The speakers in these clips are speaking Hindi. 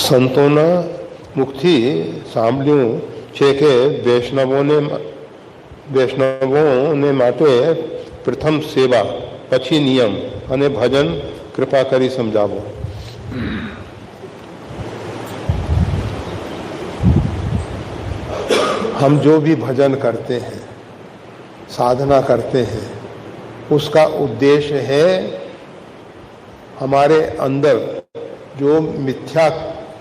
સંતોના મુખથી સાંભળ્યું છે કે વૈષ્ણવોને માટે પ્રથમ સેવા, પછી નિયમ અને ભજન કૃપા કરી સમજાવો. हम जो भी भजन करते हैं, साधना करते हैं, उसका उद्देश्य है हमारे अंदर जो मिथ्या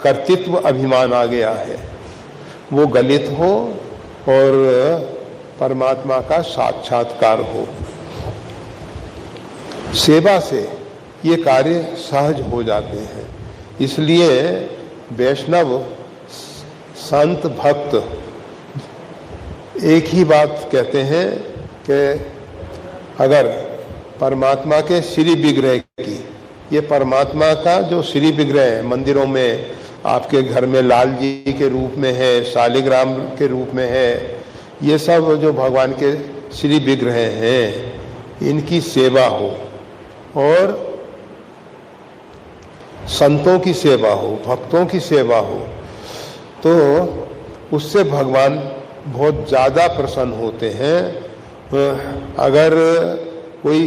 कर्तृत्व अभिमान आ गया है वो गलित हो और परमात्मा का साक्षात्कार हो. सेवा से ये कार्य सहज हो जाते हैं. इसलिए वैष्णव संत भक्त एक ही बात कहते हैं कि अगर परमात्मा के श्री विग्रह की, ये परमात्मा का जो श्री विग्रह है, मंदिरों में आपके घर में लाल जी के रूप में है, शालिग्राम के रूप में है, ये सब जो भगवान के श्री विग्रह हैं, इनकी सेवा हो और संतों की सेवा हो, भक्तों की सेवा हो, तो उससे भगवान बहुत ज़्यादा प्रसन्न होते हैं. अगर कोई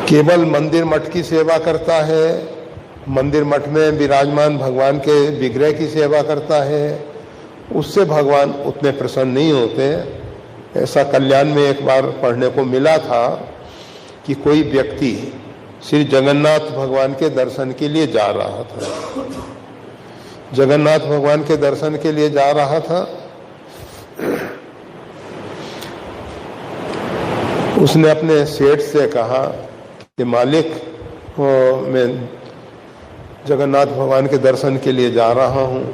केवल मंदिर मठ की सेवा करता है, मंदिर मठ में विराजमान भगवान के विग्रह की सेवा करता है, उससे भगवान उतने प्रसन्न नहीं होते. ऐसा कल्याण में एक बार पढ़ने को मिला था कि कोई व्यक्ति श्री जगन्नाथ भगवान के दर्शन के लिए जा रहा था. जगन्नाथ भगवान के दर्शन के लिए जा रहा था. उसने अपने सेठ से कहा कि मालिक, मैं जगन्नाथ भगवान के दर्शन के लिए जा रहा हूँ,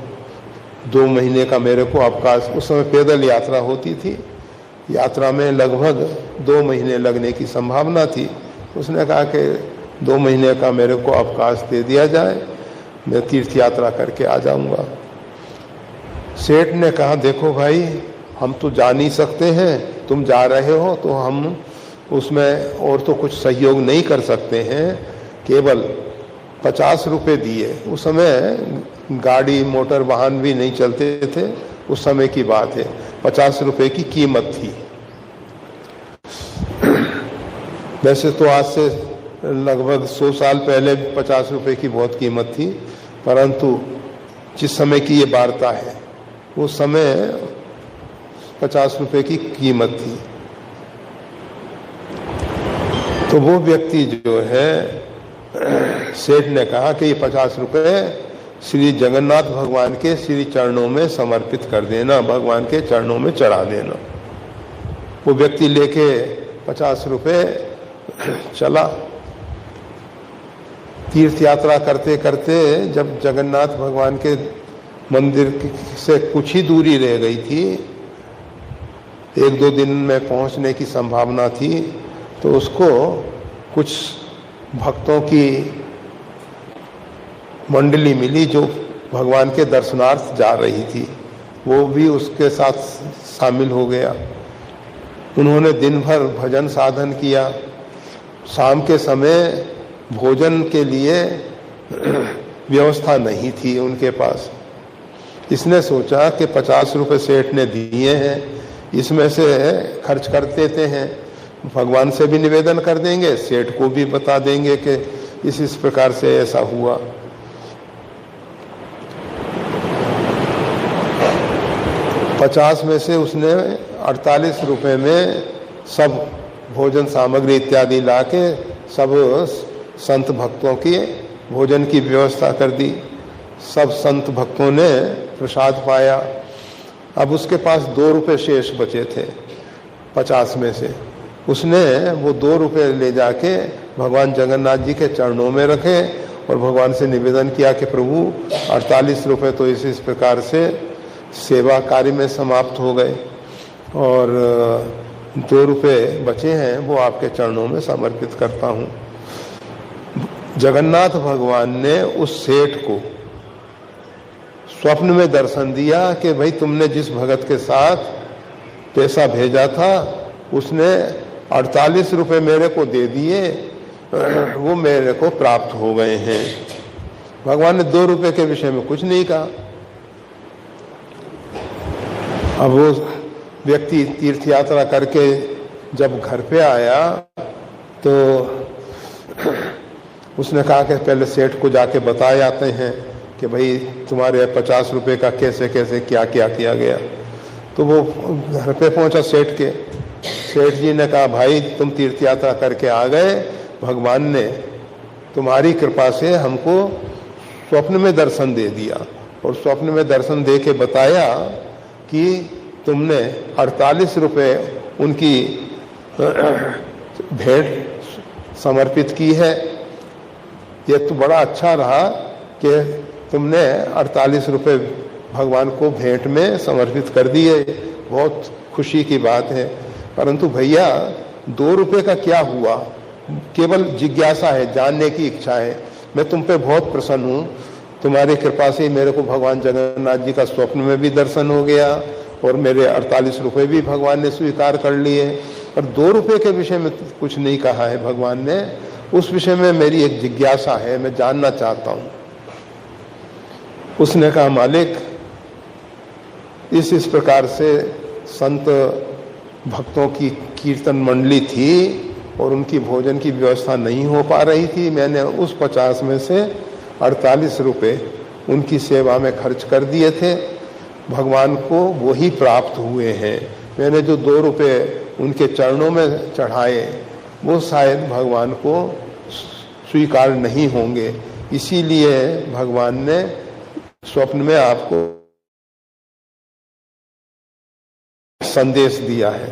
2 महीने का मेरे को अवकाश. उस समय पैदल यात्रा होती थी, यात्रा में लगभग 2 महीने लगने की संभावना थी. उसने कहा कि 2 महीने का मेरे को अवकाश दे दिया जाए, मैं तीर्थ यात्रा करके आ जाऊंगा. सेठ ने कहा, देखो भाई, हम तो जा नहीं सकते हैं, तुम जा रहे हो तो हम उसमें और तो कुछ सहयोग नहीं कर सकते हैं, केवल 50 रुपये दिए. उस समय गाड़ी मोटर वाहन भी नहीं चलते थे, उस समय की बात है. 50 रुपये की कीमत थी. वैसे तो आज से लगभग 100 साल पहले 50 रुपये की बहुत कीमत थी, परंतु जिस समय की ये वार्ता है उस समय 50 रुपये की कीमत थी. तो वो व्यक्ति जो है, सेठ ने कहा कि ये 50 रुपये श्री जगन्नाथ भगवान के श्री चरणों में समर्पित कर देना, भगवान के चरणों में चढ़ा देना. वो व्यक्ति लेके 50 रुपये चला. तीर्थ यात्रा करते करते जब जगन्नाथ भगवान के मंदिर से कुछ ही दूरी रह गई थी, 1-2 दिन में पहुंचने की संभावना थी, तो उसको कुछ भक्तों की मंडली मिली जो भगवान के दर्शनार्थ जा रही थी. वो भी उसके साथ शामिल हो गया. उन्होंने दिन भर भजन साधन किया. शाम के समय भोजन के लिए व्यवस्था नहीं थी उनके पास. इसने सोचा कि 50 रुपये सेठ ने दिए हैं, इसमें से खर्च कर देते हैं, भगवान से भी निवेदन कर देंगे, सेठ को भी बता देंगे कि इस प्रकार से ऐसा हुआ. $50 में से उसने 48 रुपये में सब भोजन सामग्री इत्यादि लाके सब संत भक्तों की भोजन की व्यवस्था कर दी. सब संत भक्तों ने प्रसाद पाया. अब उसके पास 2 रुपये शेष बचे थे 50 में से. उसने वो 2 रुपये ले जाके भगवान जगन्नाथ जी के चरणों में रखे और भगवान से निवेदन किया कि प्रभु 48 रुपये तो इस प्रकार से सेवा कार्य में समाप्त हो गए और 2 रुपये बचे हैं वो आपके चरणों में समर्पित करता हूँ. जगन्नाथ भगवान ने उस सेठ को स्वप्न में दर्शन दिया कि भाई तुमने जिस भगत के साथ पैसा भेजा था उसने 48 रुपये मेरे को दे दिए वो मेरे को प्राप्त हो गए हैं। भगवान ने 2 रुपए के विषय में कुछ नहीं कहा। अब वो व्यक्ति तीर्थ यात्रा करके जब घर पे आया तो उसने कहा कि पहले सेठ को जाके बताए आते हैं कि भाई तुम्हारे 50 रुपए का कैसे कैसे क्या क्या किया गया। तो वो घर पे पहुंचा सेठ के। सेठ जी ने कहा भाई तुम तीर्थ यात्रा करके आ गए, भगवान ने तुम्हारी कृपा से हमको स्वप्न में दर्शन दे दिया और स्वप्न में दर्शन दे के बताया कि तुमने 48 रुपए उनकी भेंट समर्पित की है। ये तो बड़ा अच्छा रहा कि तुमने 48 रुपए भगवान को भेंट में समर्पित कर दिए, बहुत खुशी की बात है। परंतु भैया 2 रुपए का क्या हुआ, केवल जिज्ञासा है, जानने की इच्छा है। मैं तुम पे बहुत प्रसन्न हूँ, तुम्हारी कृपा से मेरे को भगवान जगन्नाथ जी का स्वप्न में भी दर्शन हो गया और मेरे 48 रुपए भी भगवान ने स्वीकार कर लिए। पर 2 रुपए के विषय में कुछ नहीं कहा है भगवान ने, उस विषय में मेरी एक जिज्ञासा है, मैं जानना चाहता हूँ। उसने कहा मालिक इस प्रकार से संत भक्तों की कीर्तन मंडली थी और उनकी भोजन की व्यवस्था नहीं हो पा रही थी। मैंने उस 50 में से 48 रुपए उनकी सेवा में खर्च कर दिए थे, भगवान को वो ही प्राप्त हुए हैं। मैंने जो 2 रुपए उनके चरणों में चढ़ाए वो शायद भगवान को स्वीकार नहीं होंगे, इसीलिए भगवान ने स्वप्न में आपको संदेश दिया है।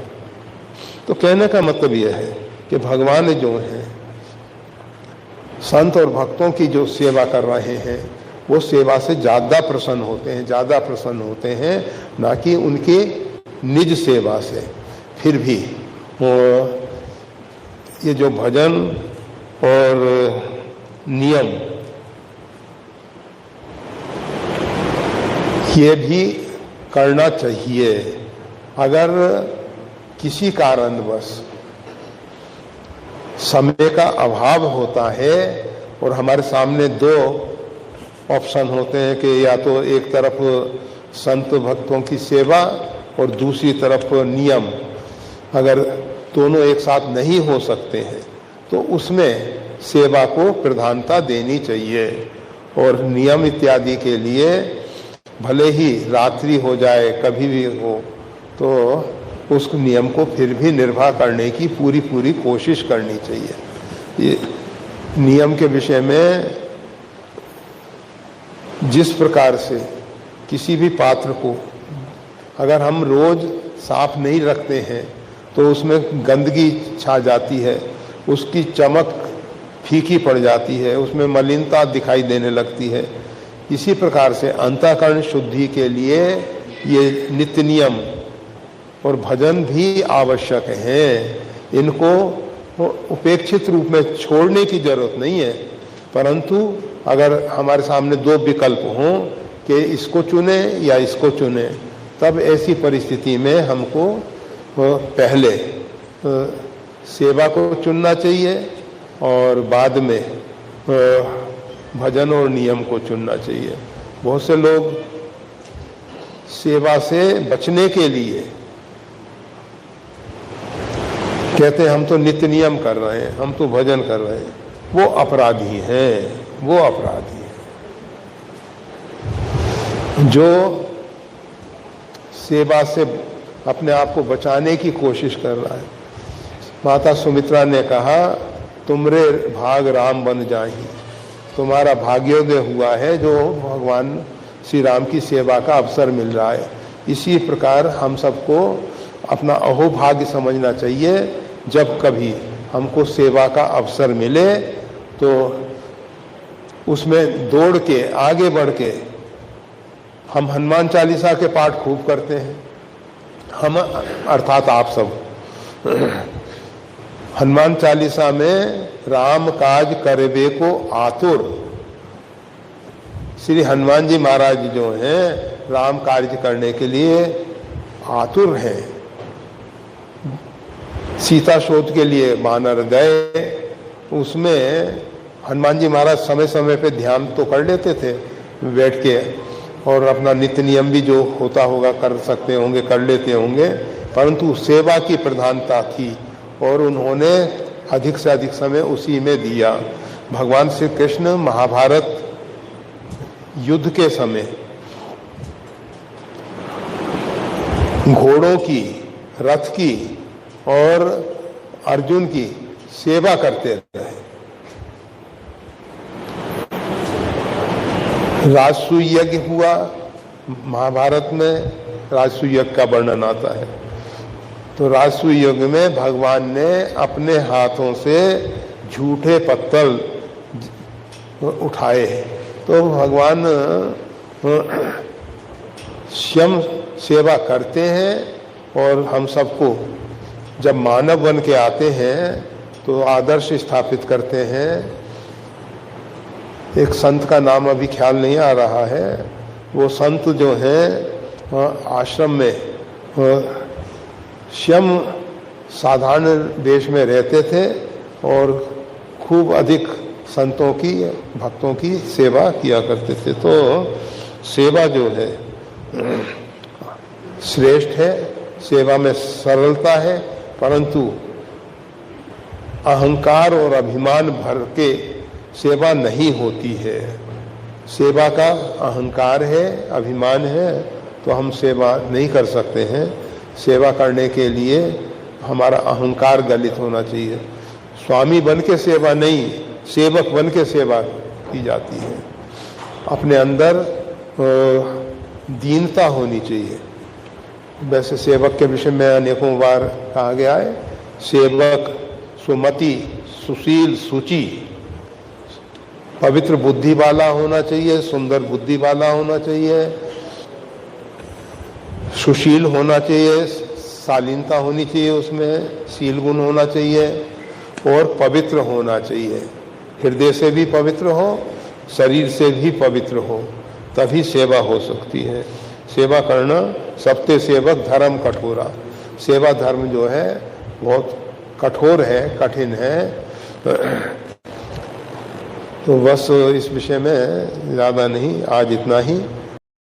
तो कहने का मतलब यह है कि भगवान जो हैं संत और भक्तों की जो सेवा कर रहे हैं वो सेवा से ज़्यादा प्रसन्न होते हैं, ना कि उनके निज सेवा से। फिर भी ये जो भजन और नियम ये भी करना चाहिए। अगर किसी कारणवश समय का अभाव होता है और हमारे सामने 2 ऑप्शन होते हैं कि या तो एक तरफ संत भक्तों की सेवा और दूसरी तरफ नियम, अगर दोनों एक साथ नहीं हो सकते हैं तो उसमें सेवा को प्रधानता देनी चाहिए। और नियम इत्यादि के लिए भले ही रात्रि हो जाए, कभी भी हो, तो उस नियम को फिर भी निर्वाह करने की पूरी कोशिश करनी चाहिए। ये नियम के विषय में जिस प्रकार से किसी भी पात्र को अगर हम रोज साफ नहीं रखते हैं तो उसमें गंदगी छा जाती है, उसकी चमक फीकी पड़ जाती है, उसमें मलिनता दिखाई देने लगती है। इसी प्रकार से अंतःकरण शुद्धि के लिए ये नित्य नियम और भजन भी आवश्यक हैं। इनको उपेक्षित रूप में छोड़ने की जरूरत नहीं है, परंतु अगर हमारे सामने 2 विकल्प हों कि इसको चुने या इसको चुने, तब ऐसी परिस्थिति में हमको पहले सेवा को चुनना चाहिए और बाद में भजन और नियम को चुनना चाहिए। बहुत से लोग सेवा से बचने के लिए कहते हैं हम तो नित्य नियम कर रहे हैं, हम तो भजन कर रहे हैं। वो अपराधी हैं, वो अपराधी हैं। जो सेवा से अपने आप को बचाने की कोशिश कर रहा है, माता सुमित्रा ने कहा तुमरे भाग राम बन जाही, तुम्हारा भाग्योदय हुआ है जो भगवान श्री राम की सेवा का अवसर मिल रहा है। इसी प्रकार हम सबको अपना अहोभाग्य समझना चाहिए, जब कभी हमको सेवा का अवसर मिले तो उसमें दौड़ के आगे बढ़ के हम हनुमान चालीसा के पाठ खूब करते हैं। हम अर्थात आप सब हनुमान चालीसा में राम काज करबे को आतुर, श्री हनुमान जी महाराज जो हैं राम कार्य करने के लिए आतुर हैं। सीता शोध के लिए वानर गए, उसमें हनुमान जी महाराज समय समय पे ध्यान तो कर लेते थे बैठ के, और अपना नित्य नियम भी जो होता होगा कर सकते होंगे, कर लेते होंगे, परंतु सेवा की प्रधानता थी और उन्होंने अधिक से अधिक समय उसी में दिया। भगवान श्री कृष्ण महाभारत युद्ध के समय घोड़ों की, रथ की और अर्जुन की सेवा करते रहे। राजसूय यज्ञ हुआ, महाभारत में राजसूय यज्ञ का वर्णन आता है। तो राजसूय यज्ञ में भगवान ने अपने हाथों से झूठे पत्तल उठाए। तो भगवान स्वयं सेवा करते हैं और हम सबको जब मानव बन के आते हैं तो आदर्श स्थापित करते हैं। एक संत का नाम अभी ख्याल नहीं आ रहा है, वो संत जो है आश्रम में स्वयं साधारण देश में रहते थे और खूब अधिक संतों की, भक्तों की सेवा किया करते थे। तो सेवा जो है श्रेष्ठ है, सेवा में सरलता है, परंतु अहंकार और अभिमान भर के सेवा नहीं होती है। सेवा का अहंकार है, अभिमान है, तो हम सेवा नहीं कर सकते हैं। सेवा करने के लिए हमारा अहंकार गलित होना चाहिए। स्वामी बन के सेवा नहीं, सेवक बन के सेवा की जाती है। अपने अंदर दीनता होनी चाहिए। वैसे सेवक के विषय में अनेकों बार कहा गया है, सेवक सुमति, सुशील, सुचि, पवित्र बुद्धि वाला होना चाहिए, सुंदर बुद्धि वाला होना चाहिए, सुशील होना चाहिए, शालीनता होनी चाहिए, उसमें शील गुण होना चाहिए और पवित्र होना चाहिए। हृदय से भी पवित्र हो, शरीर से भी पवित्र हो, तभी सेवा हो सकती है। सेवा करना सबते सेवक धर्म कठोरा। सेवा धर्म जो है बहुत कठोर है, कठिन है। तो बस इस विषय में ज़्यादा नहीं, आज इतना ही।